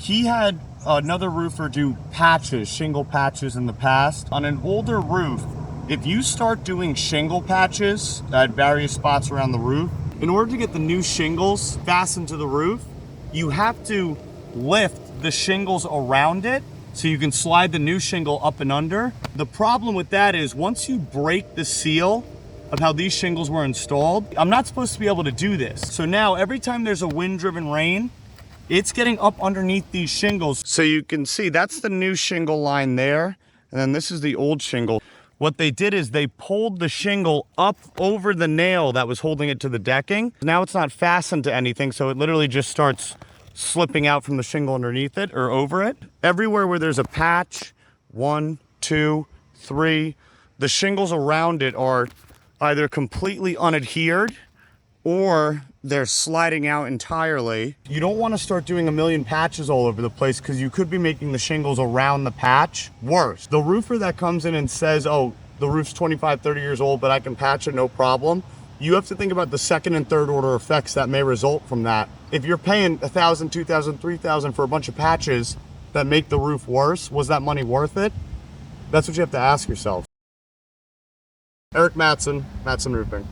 He had another roofer do patches, shingle patches in the past. On an older roof, if you start doing shingle patches at various spots around the roof, in order to get the new shingles fastened to the roof, you have to lift the shingles around it so you can slide the new shingle up and under. The problem with that is once you break the seal of how these shingles were installed, I'm not supposed to be able to do this. So now every time there's a wind-driven rain, it's getting up underneath these shingles. So you can see that's the new shingle line there, and then this is the old shingle. What they did is they pulled the shingle up over the nail that was holding it to the decking. Now it's not fastened to anything, so it literally just starts slipping out from the shingle underneath it or over it. Everywhere where there's a patch, 1, 2, 3, the shingles around it are either completely unadhered or they're sliding out entirely. You don't want to start doing a million patches all over the place because you could be making the shingles around the patch worse. The roofer that comes in and says, oh, the roof's 25, 30 years old, but I can patch it, no problem. You have to think about the second and third order effects that may result from that. If you're paying $1,000, $2,000, $3,000 for a bunch of patches that make the roof worse, was that money worth it? That's what you have to ask yourself. Erik Mattsson, Mattsson Roofing.